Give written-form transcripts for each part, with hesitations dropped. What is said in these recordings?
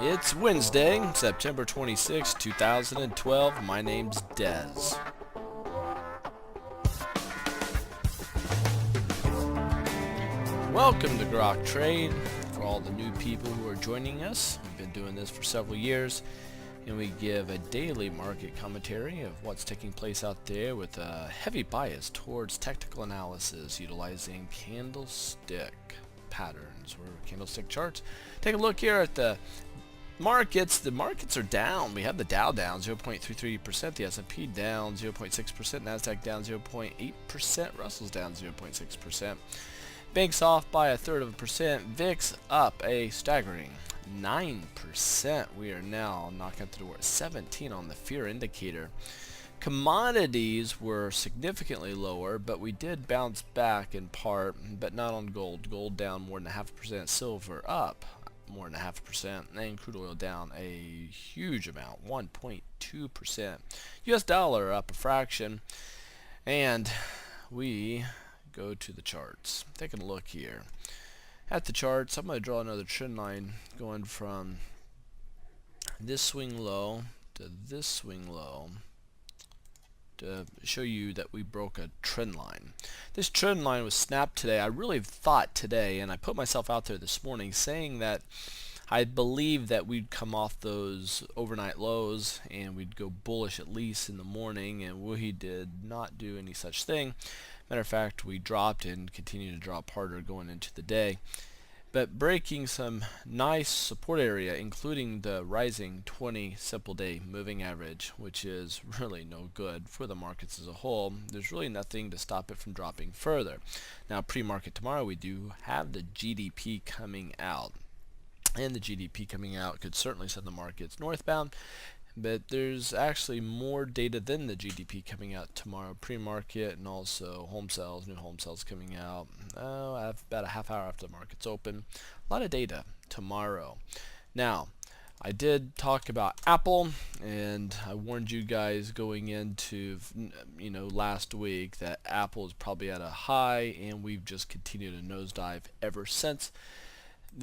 It's Wednesday, September 26, 2012. My name's Dez. Welcome to Grok Trade. For all the new people who are joining us, we've been doing this for several years, and we give a daily market commentary of what's taking place out there with a heavy bias towards technical analysis utilizing candlestick patterns or candlestick charts. Take a look here at the markets. The markets are down. We have the Dow down 0.33%, the S&P down 0.6%, Nasdaq down 0.8%, Russell's down 0.6%. Banks off by 1/3%. VIX up a staggering 9%. We are now knocking at the door at 17 on the fear indicator. Commodities were significantly lower, but we did bounce back in part, but not on gold. Gold down more than 0.5%, silver up more than 0.5%, and crude oil down a huge amount, 1.2%. US dollar up a fraction, and we go to the charts. Taking a look here at the charts, I'm going to draw another trend line going from this swing low to this swing low to show you that we broke a trend line. This trend line was snapped today. I really thought today, and I put myself out there this morning saying that I believe that we'd come off those overnight lows and we'd go bullish at least in the morning, and we did not do any such thing. Matter of fact, we dropped and continue to drop harder going into the day, but breaking some nice support area, including the rising 20 simple day moving average, which is really no good for the markets as a whole. There's really nothing to stop it from dropping further. Now, pre-market tomorrow, we do have the GDP coming out, and the GDP coming out could certainly send the markets northbound. But there's actually more data than the GDP coming out tomorrow, pre-market, and also home sales, new home sales coming out about a half hour after the market's open. A lot of data tomorrow. Now, I did talk about Apple, and I warned you guys going into last week that Apple is probably at a high, and we've just continued to nosedive ever since.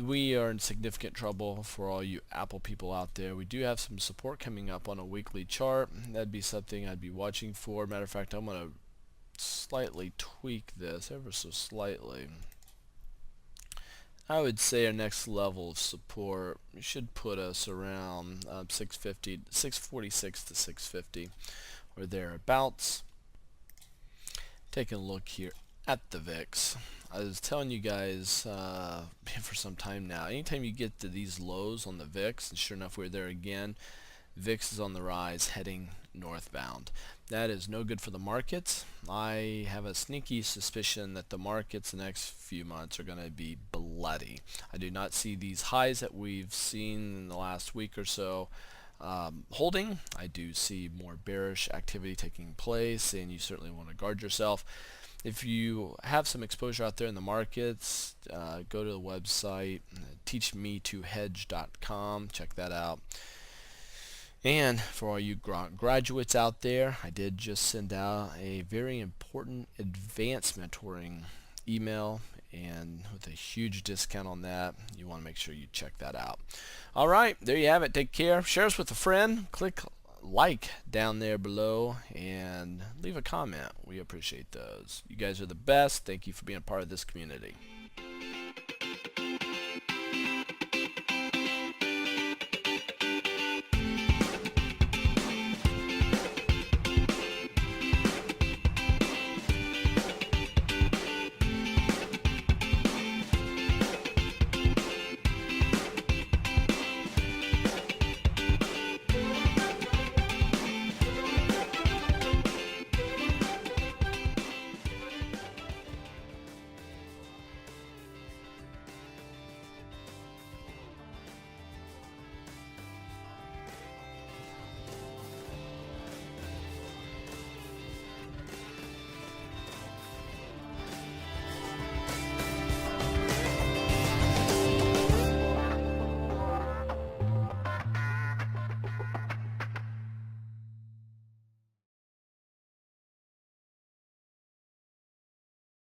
We are in significant trouble for all you Apple people out there. We do have some support coming up on a weekly chart. That'd be something I'd be watching for. Matter of fact, I'm going to slightly tweak this ever so slightly. I would say our next level of support should put us around 646 to 650 or thereabouts. Taking a look here at the VIX. I was telling you guys for some time now, anytime you get to these lows on the VIX, and sure enough we're there again, VIX is on the rise heading northbound. That is no good for the markets. I have a sneaky suspicion that the markets the next few months are going to be bloody. I do not see these highs that we've seen in the last week or so holding. I do see more bearish activity taking place, and you certainly want to guard yourself. If you have some exposure out there in the markets, go to the website, teachme2hedge.com, check that out. And for all you Grok graduates out there, I did just send out a very important advanced mentoring email, and with a huge discount on that. You want to make sure you check that out. All right, there you have it. Take care. Share us with a friend. Click like down there below and leave a comment. We appreciate those. You guys are the best. Thank you for being a part of this community.